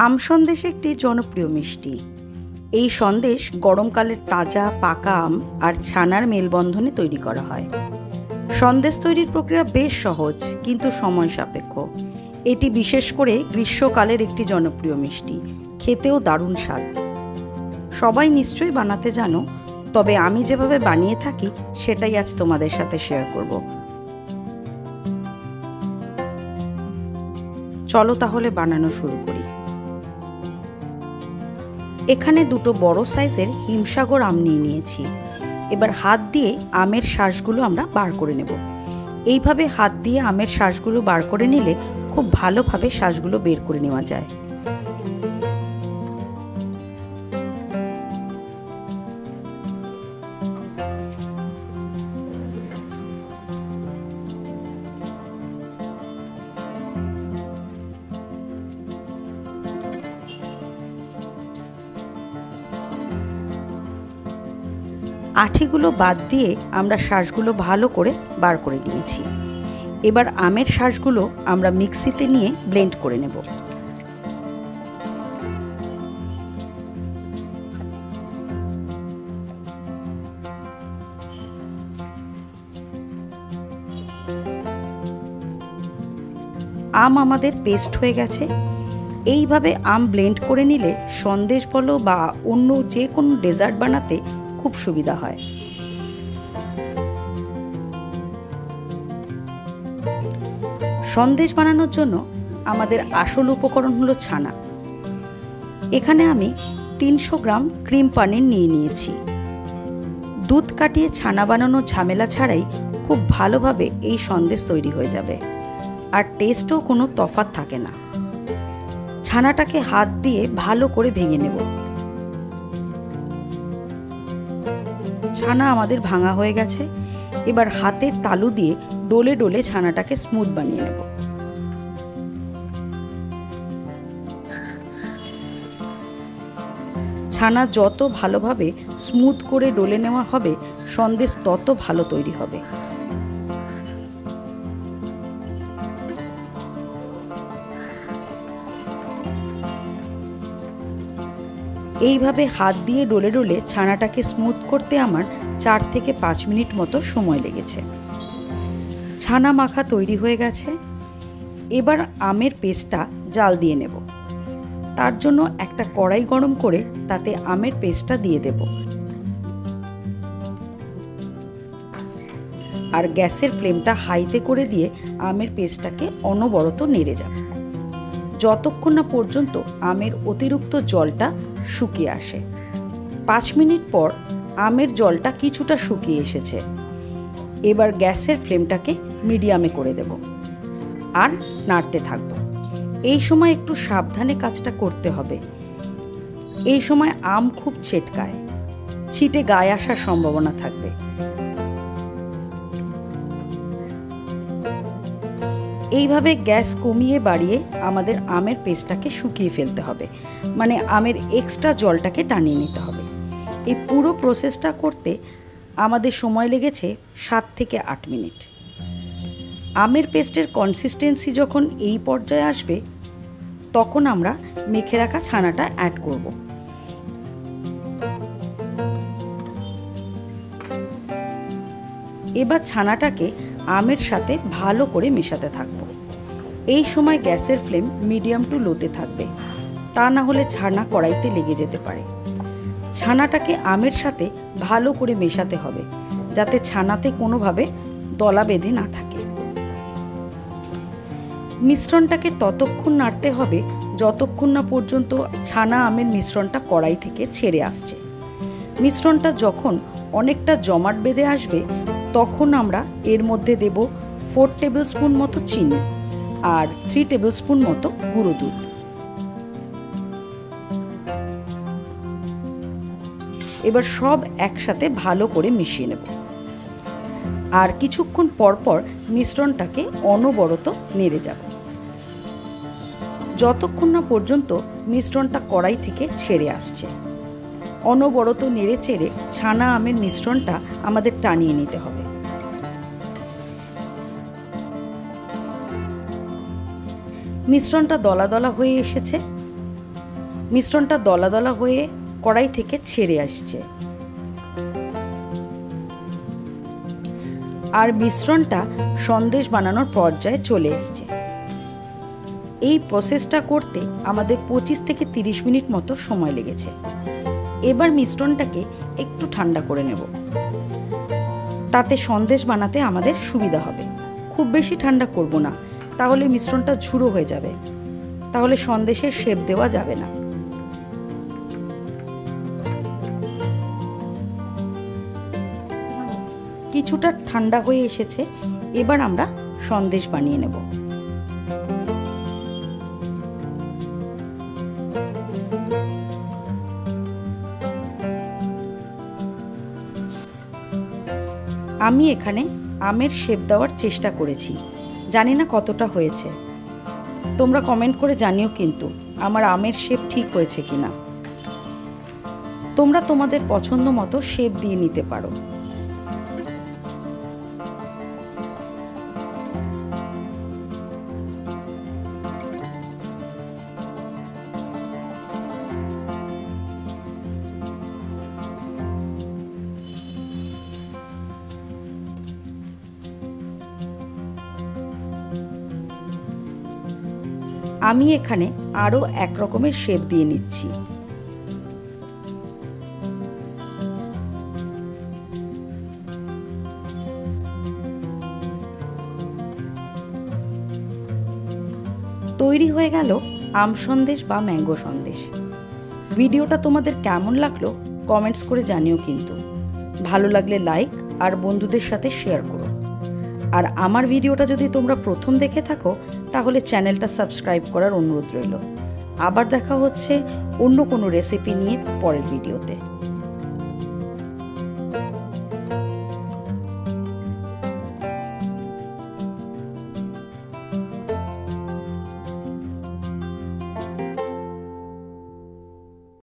আম সন্দেশ একটি জনপ্রিয় মিষ্টি। এই সন্দেশ গরমকালের তাজা পাকা আম আর ছানার মেলবন্ধনে তৈরি করা হয়। সন্দেশ তৈরির প্রক্রিয়া বেশ সহজ কিন্তু সময় সাপেক্ষ। এটি বিশেষ করে গ্রীষ্মকালের একটি জনপ্রিয় মিষ্টি, খেতেও দারুণ স্বাদ। সবাই নিশ্চয়ই বানাতে জানো, তবে আমি যেভাবে বানিয়ে থাকি সেটাই আজ তোমাদের সাথে শেয়ার করব। চলো তাহলে বানানো শুরু করি। এখানে দুটো বড় সাইজের হিমসাগর আম নিয়েছি। এবার হাত দিয়ে আমের শাঁসগুলো আমরা বার করে নেব। এইভাবে হাত দিয়ে আমের শাঁসগুলো বার করে নিলে খুব ভালোভাবে শাঁসগুলো বের করে নেওয়া যায়। আঠিগুলো বাদ দিয়ে আমরা শাঁসগুলো ভালো করে বার করে নিয়েছি। এবার আমের শাঁসগুলো আমরা মিক্সিতে নিয়ে ব্লেন্ড করে নেব। আম আমাদের পেস্ট হয়ে গেছে। এইভাবে আম ব্লেন্ড করে নিলে সন্দেশ বলো বা অন্য যে কোনো ডেজার্ট বানাতে খুব সুবিধা হয়। সন্দেশ বানানোর জন্য আমাদের আসল উপকরণ হলো ছানা। এখানে আমি 300 গ্রাম ক্রিম পনির নিয়েছি। দুধ কাটিয়ে ছানা বানানোর ঝামেলা ছাড়াই খুব ভালোভাবে এই সন্দেশ তৈরি হয়ে যাবে, আর টেস্টও কোনো তফাৎ থাকে না। ছানাটাকে হাত দিয়ে ভালো করে ভেঙে নেব। ছানা আমাদের ভাঙা হয়ে গেছে। এবার হাতের তালু দিয়ে ডলে ডলে ছানাটাকে স্মুথ বানিয়ে নেব। ছানা যত ভালোভাবে স্মুথ করে ডলে নেওয়া হবে, সন্দেশ তত ভালো তৈরি হবে। এইভাবে হাত দিয়ে ডলে ডলে ছানাটাকে স্মুথ করতে আমার 4 থেকে 5 মিনিট মতো সময় লেগেছে। ছানা মাখা তৈরি হয়ে গেছে। এবার আমের পেস্টটা জাল দিয়ে নেব। তার জন্য একটা কড়াই গরম করে তাতে আমের পেস্টটা দিয়ে দেব, আর গ্যাসের ফ্লেমটা হাইতে করে দিয়ে আমের পেস্টটাকে অনবরত নেড়ে যাব যতক্ষণ না পর্যন্ত আমের অতিরিক্ত জলটা শুকিয়ে আসে। 5 মিনিট পর আমের জলটা কিছুটা শুকিয়ে এসেছে। এবার গ্যাসের ফ্লেমটাকে মিডিয়ামে করে দেব আর নাড়তে থাকব। এই সময় একটু সাবধানে কাজটা করতে হবে। এই সময় আম খুব ছেটকায়, ছিটে গায়ে আসার সম্ভাবনা থাকবে। এইভাবে গ্যাস কমিয়ে বাড়িয়ে আমাদের আমের পেস্টটাকে শুকিয়ে ফেলতে হবে, মানে আমের এক্সট্রা জলটাকে টানিয়ে নিতে হবে। এই পুরো প্রসেসটা করতে আমাদের সময় লেগেছে 7 থেকে 8 মিনিট। আমের পেস্টের কনসিস্টেন্সি যখন এই পর্যায়ে আসবে, তখন আমরা মেখে রাখা ছানাটা অ্যাড করব। এবার ছানাটাকে আমের সাথে ভালো করে মেশাতে থাকব। এই সময় গ্যাসের ফ্লেম মিডিয়াম টু লোতে থাকবে, তা না হলে ছানা কড়াইতে লেগে যেতে পারে। ছানাটাকে আমের সাথে ভালো করে মেশাতে হবে, যাতে ছানাতে কোনোভাবে দলা বেঁধে না থাকে। মিশ্রণটাকে ততক্ষণ নাড়তে হবে যতক্ষণ না পর্যন্ত ছানা আমের মিশ্রণটা কড়াই থেকে ছেড়ে আসছে। মিশ্রণটা যখন অনেকটা জমাট বেঁধে আসবে, তখন আমরা এর মধ্যে দেব 4 টেবিল স্পুন মতো চিনি আর 3 টেবিল স্পুন মতো গুঁড়ো দুধ। এবার সব একসাথে ভালো করে মিশিয়ে নেব, আর কিছুক্ষণ পরপর মিশ্রণটাকে অনবরত নেড়ে যাব যতক্ষণ না পর্যন্ত মিশ্রণটা কড়াই থেকে ছেড়ে আসছে। অনবরত নেড়ে চেড়ে ছানা আমের মিশ্রণটা আমাদের টানিয়ে নিতে হবে। মিশ্রণটা দলা দলা হয়ে এসেছে। মিশ্রণটা দলা দলা হয়ে কড়াই থেকে ছেড়ে আসছে। আর মিশ্রণটা সন্দেশ বানানোর পর্যায়ে চলে এসছে। এই প্রসেসটা করতে আমাদের 25 থেকে 30 মিনিট মতো সময় লেগেছে। এবার মিশ্রণটাকে একটু ঠান্ডা করে নেব, তাতে সন্দেশ বানাতে আমাদের সুবিধা হবে। খুব বেশি ঠান্ডা করব না, তাহলে মিশ্রণটা ঝুড়ো হয়ে যাবে, তাহলে সন্দেশের শেপ দেওয়া যাবে না। কিছুটা ঠান্ডা হয়ে এসেছে, এবার আমরা সন্দেশ বানিয়ে নেব। আমি এখানে আমের শেপ দেওয়ার চেষ্টা করেছি, জানি না কতটা হয়েছে। তোমরা কমেন্ট করে জানিও কিন্তু আমার আমের শেপ ঠিক হয়েছে কিনা। তোমরা তোমাদের পছন্দ মতো শেপ দিয়ে নিতে পারো। আমি এখানে আরও এক রকমের শেপ দিয়ে নিচ্ছি। তৈরি হয়ে গেল আম সন্দেশ বা ম্যাঙ্গো সন্দেশ। ভিডিওটা তোমাদের কেমন লাগলো কমেন্টস করে জানিও কিন্তু। ভালো লাগলে লাইক আর বন্ধুদের সাথে শেয়ার করো। আর আমার ভিডিওটা যদি তোমরা প্রথম দেখে থাকো তাহলে চ্যানেলটা সাবস্ক্রাইব করার অনুরোধ রইল। আবার দেখা হচ্ছে অন্য কোনো রেসিপি নিয়ে পরের ভিডিওতে।